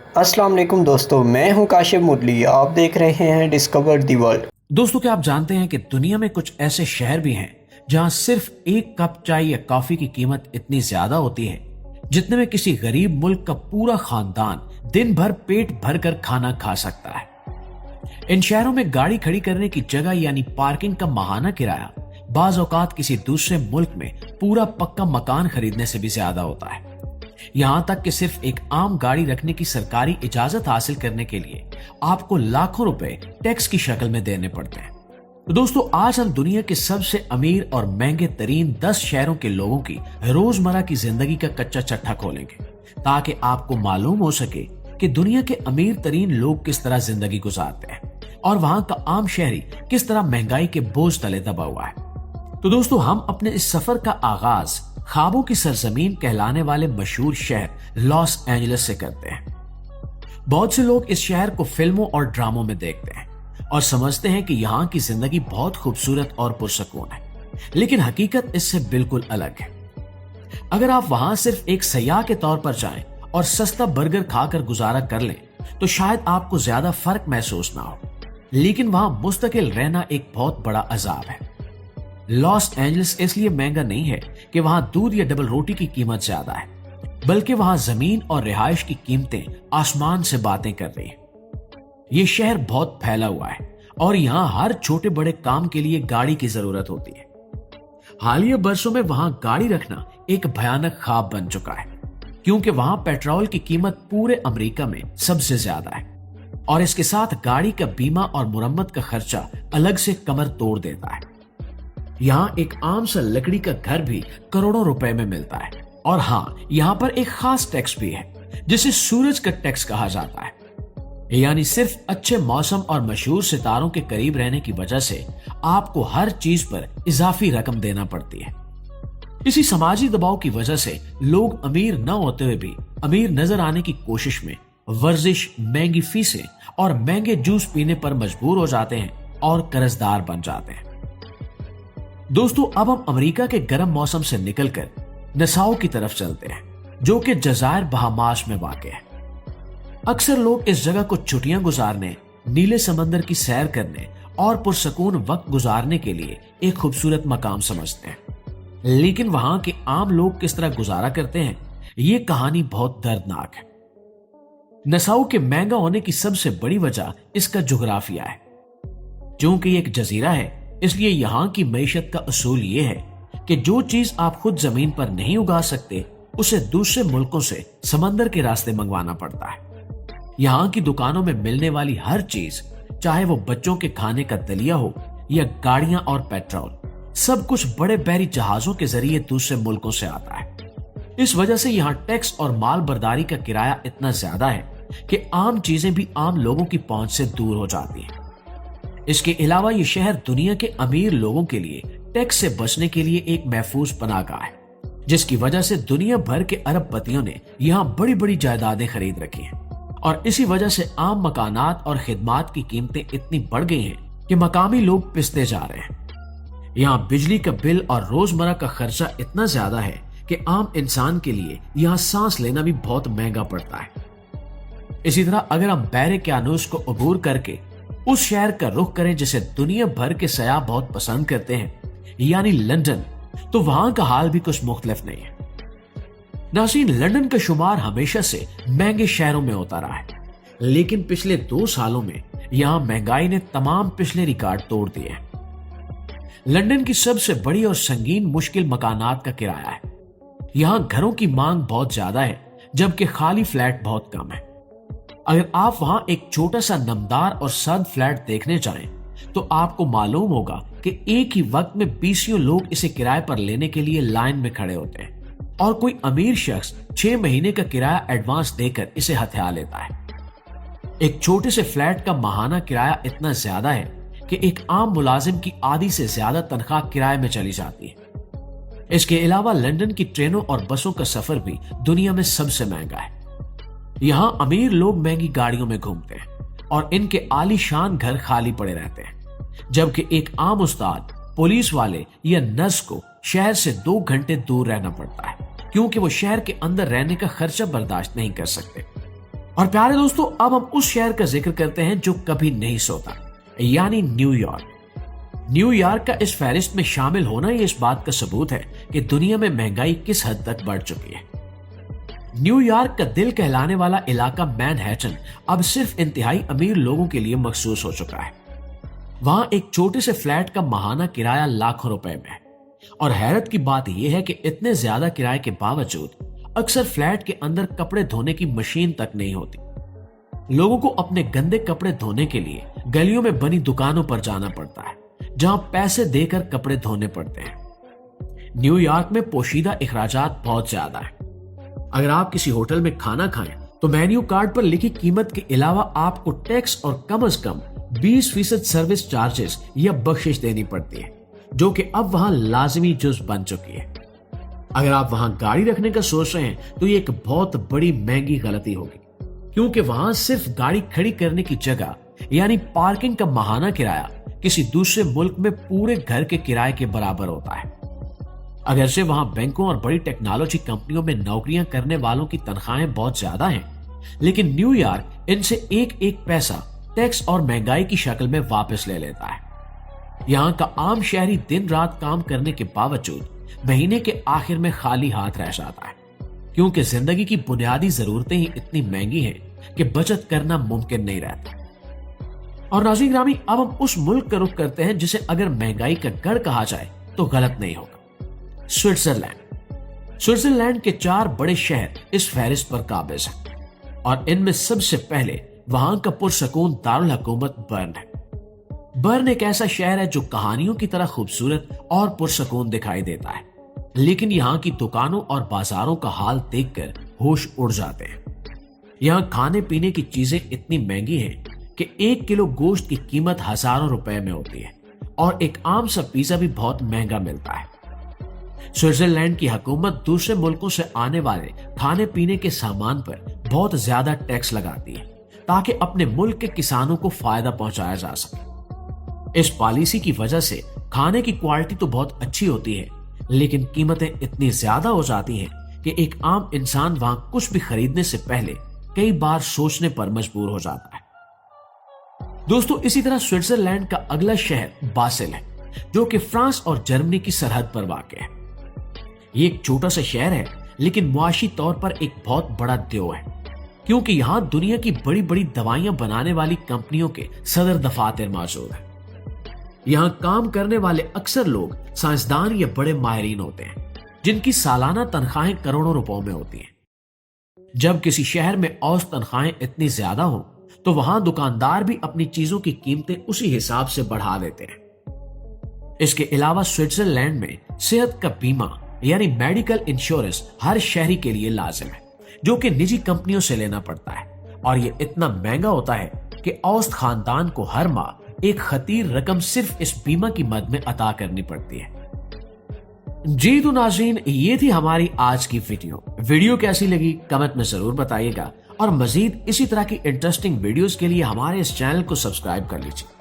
अस्सलाम वालेकुम दोस्तों, मैं हूं काशिफ मुरली। आप देख रहे हैं डिस्कवर दी वर्ल्ड। दोस्तों, क्या आप जानते हैं कि दुनिया में कुछ ऐसे शहर भी हैं जहां सिर्फ एक कप चाय या कॉफी की कीमत इतनी ज्यादा होती है जितने में किसी गरीब मुल्क का पूरा खानदान दिन भर पेट भर कर खाना खा सकता है। इन शहरों में गाड़ी खड़ी करने की जगह यानी पार्किंग का माहाना किराया बाज औकात किसी दूसरे मुल्क में पूरा पक्का मकान खरीदने से भी ज्यादा होता है। यहाँ तक कि सिर्फ एक आम गाड़ी रखने की सरकारी इजाजत हासिल करने के लिए आपको लाखों रुपए टैक्स की शक्ल में देने पड़ते हैं। तो दोस्तों, आज हम दुनिया के सबसे अमीर और महंगे तरीन 10 शहरों के लोगों की रोजमर्रा की जिंदगी का कच्चा चट्टा खोलेंगे ताकि आपको मालूम हो सके कि दुनिया के अमीर तरीन लोग किस तरह जिंदगी गुजारते हैं और वहां का आम शहरी किस तरह महंगाई के बोझ तले दबा हुआ है। तो दोस्तों, हम अपने इस सफर का आगाज ख्वाबों की सरजमीन कहलाने वाले मशहूर शहर लॉस एंजलिस से करते हैं। बहुत से लोग इस शहर को फिल्मों और ड्रामों में देखते हैं और समझते हैं कि यहाँ की जिंदगी बहुत खूबसूरत और पुरसकून है, लेकिन हकीकत इससे बिल्कुल अलग है। अगर आप वहां सिर्फ एक सयाह के तौर पर जाएं और सस्ता बर्गर खाकर गुजारा कर लें तो शायद आपको ज्यादा फर्क महसूस ना हो, लेकिन वहां मुस्तकिल रहना एक बहुत बड़ा अजाब है। लॉस एंजलिस इसलिए महंगा नहीं है कि वहां दूध या डबल रोटी की कीमत ज्यादा है, बल्कि वहां जमीन और रिहाइश की कीमतें आसमान से बातें कर रही हैं। ये शहर बहुत फैला हुआ है और यहाँ हर छोटे बड़े काम के लिए गाड़ी की जरूरत होती है। हालिया बरसों में वहां गाड़ी रखना एक भयानक ख्वाब बन चुका है, क्योंकि वहां पेट्रोल की कीमत पूरे अमेरिका में सबसे ज्यादा है और इसके साथ गाड़ी का बीमा और मुरम्मत का खर्चा अलग से कमर तोड़ देता है। यहाँ एक आम सा लकड़ी का घर भी करोड़ों रुपए में मिलता है। और हाँ, यहाँ पर एक खास टैक्स भी है जिसे सूरज का टैक्स कहा जाता है, यानी सिर्फ अच्छे मौसम और मशहूर सितारों के करीब रहने की वजह से आपको हर चीज पर इजाफी रकम देना पड़ती है। इसी समाजी दबाव की वजह से लोग अमीर न होते हुए भी अमीर नजर आने की कोशिश में वर्जिश, महंगी फीसें और महंगे जूस पीने पर मजबूर हो जाते हैं और कर्जदार बन जाते हैं। दोस्तों, अब हम अमेरिका के गर्म मौसम से निकलकर नसाओ की तरफ चलते हैं, जो कि जज़ायर बहामास में वाक़ है। अक्सर लोग इस जगह को छुट्टियां गुजारने, नीले समंदर की सैर करने और पुरसकून वक्त गुजारने के लिए एक खूबसूरत मकाम समझते हैं, लेकिन वहां के आम लोग किस तरह गुजारा करते हैं, ये कहानी बहुत दर्दनाक है। नसाओ के महंगा होने की सबसे बड़ी वजह इसका जुग्राफिया है। क्योंकि ये एक जजीरा है, इसलिए यहाँ की मईशत का असूल ये है कि जो चीज आप खुद जमीन पर नहीं उगा सकते उसे दूसरे मुल्कों से समंदर के रास्ते मंगवाना पड़ता है। यहाँ की दुकानों में मिलने वाली हर चीज, चाहे वो बच्चों के खाने का दलिया हो या गाड़ियां और पेट्रोल, सब कुछ बड़े बहरी जहाजों के जरिए दूसरे मुल्कों से आता है। इस वजह से यहाँ टैक्स और माल बर्दारी का किराया इतना ज्यादा है कि आम चीजें भी आम लोगों की पहुंच से दूर हो जाती हैं। इसके अलावा ये शहर दुनिया के अमीर लोगों के लिए टैक्स से बचने के लिए एक महफूज पनाहगाह है, जिसकी वजह से दुनिया भर के अरबपतियों ने यहाँ बड़ी बड़ी जायदादें खरीद रखी हैं। और इसी वजह से आम मकानात और खिदमात की कीमतें इतनी बढ़ गई हैं कि मकामी लोग पिसते जा रहे हैं। यहाँ बिजली का बिल और रोजमर्रा का खर्चा इतना ज्यादा है कि आम इंसान के लिए यहाँ सांस लेना भी बहुत महंगा पड़ता है। इसी तरह अगर हम बहरे क्यानूस को अबूर करके उस शहर का रुख करें जिसे दुनिया भर के सयाह बहुत पसंद करते हैं, यानी लंदन, तो वहां का हाल भी कुछ मुख्तलिफ नहीं है। नाज़रीन, लंदन का शुमार हमेशा से महंगे शहरों में होता रहा है, लेकिन पिछले 2 सालों में यहां महंगाई ने तमाम पिछले रिकॉर्ड तोड़ दिए हैं। लंदन की सबसे बड़ी और संगीन मुश्किल मकानात का किराया है। यहां घरों की मांग बहुत ज्यादा है, जबकि खाली फ्लैट बहुत कम है। अगर आप वहां एक छोटा सा नमदार और सद फ्लैट देखने जाएं, तो आपको मालूम होगा कि एक ही वक्त में 20 लोग इसे किराए पर लेने के लिए लाइन में खड़े होते हैं और कोई अमीर शख्स 6 महीने का किराया एडवांस देकर इसे हथिया लेता है। एक छोटे से फ्लैट का माहाना किराया इतना ज्यादा है कि एक आम मुलाजिम की आधी से ज्यादा तनख्वाह किराए में चली जाती है। इसके अलावा लंदन की ट्रेनों और बसों का सफर भी दुनिया में सबसे महंगा है। यहाँ अमीर लोग महंगी गाड़ियों में घूमते हैं और इनके आलीशान घर खाली पड़े रहते हैं, जबकि एक आम उस्ताद, पुलिस वाले या नर्स को शहर से 2 घंटे दूर रहना पड़ता है, क्योंकि वो शहर के अंदर रहने का खर्चा बर्दाश्त नहीं कर सकते। और प्यारे दोस्तों, अब हम उस शहर का जिक्र करते हैं जो कभी नहीं सोता, यानी न्यूयॉर्क। न्यूयॉर्क का इस फहरिस्त में शामिल होना ही इस बात का सबूत है कि दुनिया में महंगाई किस हद तक बढ़ चुकी है। न्यूयॉर्क का दिल कहलाने वाला इलाका मैनहट्टन अब सिर्फ इंतहाई अमीर लोगों के लिए मखसूस हो चुका है। वहां एक छोटे से फ्लैट का माहाना किराया लाखों रुपए में है। और हैरत की बात यह है कि इतने ज्यादा किराए के बावजूद अक्सर फ्लैट के अंदर कपड़े धोने की मशीन तक नहीं होती। लोगों को अपने गंदे कपड़े धोने के लिए गलियों में बनी दुकानों पर जाना पड़ता है, जहां पैसे देकर कपड़े धोने पड़ते हैं। न्यूयॉर्क में पोशीदा अखराजात बहुत ज्यादा है। अगर आप किसी होटल में खाना खाएं तो मेन्यू कार्ड पर लिखी कीमत के अलावा आपको टैक्स और कम से कम 20% सर्विस चार्जेस या बख्शिश देनी पड़ती है, जो कि अब वहां लाजमी जुज बन चुकी है। अगर आप वहां गाड़ी रखने का सोच रहे हैं तो ये एक बहुत बड़ी महंगी गलती होगी, क्योंकि वहां सिर्फ गाड़ी खड़ी करने की जगह यानी पार्किंग का माहाना किराया किसी दूसरे मुल्क में पूरे घर के किराए के बराबर होता है। अगरचे वहां बैंकों और बड़ी टेक्नोलॉजी कंपनियों में नौकरियां करने वालों की तनख्वाहें बहुत ज्यादा हैं, लेकिन न्यूयॉर्क इनसे एक एक पैसा टैक्स और महंगाई की शक्ल में वापस ले लेता है। यहाँ का आम शहरी दिन रात काम करने के बावजूद महीने के आखिर में खाली हाथ रह जाता है, क्योंकि जिंदगी की बुनियादी जरूरतें ही इतनी महंगी हैं कि बचत करना मुमकिन नहीं रहता। और नाज़रीन ग्रामी, अब हम उस मुल्क का रुख करते हैं जिसे अगर महंगाई का गढ़ कहा जाए तो गलत नहीं होगा, स्विट्जरलैंड। स्विट्जरलैंड के 4 बड़े शहर इस फहरिस्त पर काबिज हैं, और इनमें सबसे पहले वहां का पुरसकून दारुल हुकूमत बर्न है। बर्न एक ऐसा शहर है जो कहानियों की तरह खूबसूरत और पुरसकून दिखाई देता है, लेकिन यहाँ की दुकानों और बाजारों का हाल देखकर होश उड़ जाते हैं। यहाँ खाने पीने की चीजें इतनी महंगी हैं कि 1 किलो गोश्त की कीमत हजारों रुपए में होती है, और एक आम सा पिज्जा भी बहुत महंगा मिलता है। स्विट्जरलैंड की हुकूमत दूसरे मुल्कों से आने वाले खाने पीने के सामान पर बहुत ज्यादा टैक्स लगाती है, ताकि अपने मुल्क के किसानों को फायदा पहुंचाया जा सके। इस पॉलिसी की वजह से खाने की क्वालिटी तो बहुत अच्छी होती है, लेकिन कीमतें इतनी ज्यादा हो जाती हैं कि एक आम इंसान वहां कुछ भी खरीदने से पहले कई बार सोचने पर मजबूर हो जाता है। दोस्तों, इसी तरह स्विट्जरलैंड का अगला शहर बासेल है, जो कि फ्रांस और जर्मनी की सरहद पर वाक़ है। ये एक छोटा सा शहर है, लेकिन मुआशी तौर पर एक बहुत बड़ा देव है, क्योंकि यहाँ दुनिया की बड़ी बड़ी दवाइयां बनाने वाली कंपनियों के सदर दफातर मौजूद है। यहाँ काम करने वाले अक्सर लोग साइंसदान या बड़े माहिरीन होते हैं, जिनकी सालाना तनख्वाहें करोड़ों रुपयों में होती हैं। जब किसी शहर में औसत तनख्वाहें इतनी ज्यादा हो तो वहां दुकानदार भी अपनी चीजों की कीमतें उसी हिसाब से बढ़ा देते हैं। इसके अलावा स्विट्जरलैंड में सेहत का बीमा यानी मेडिकल इंश्योरेंस हर शहरी के लिए लाजिम है, जो कि निजी कंपनियों से लेना पड़ता है, और ये इतना महंगा होता है कि औसत खानदान को हर माह एक खतीर रकम सिर्फ इस बीमा की मद में अदा करनी पड़ती है। जी तो नाज़रीन, ये थी हमारी आज की वीडियो कैसी लगी कमेंट में जरूर बताइएगा, और मजीद इसी तरह की इंटरेस्टिंग वीडियोस के लिए हमारे इस चैनल को सब्सक्राइब कर लीजिए।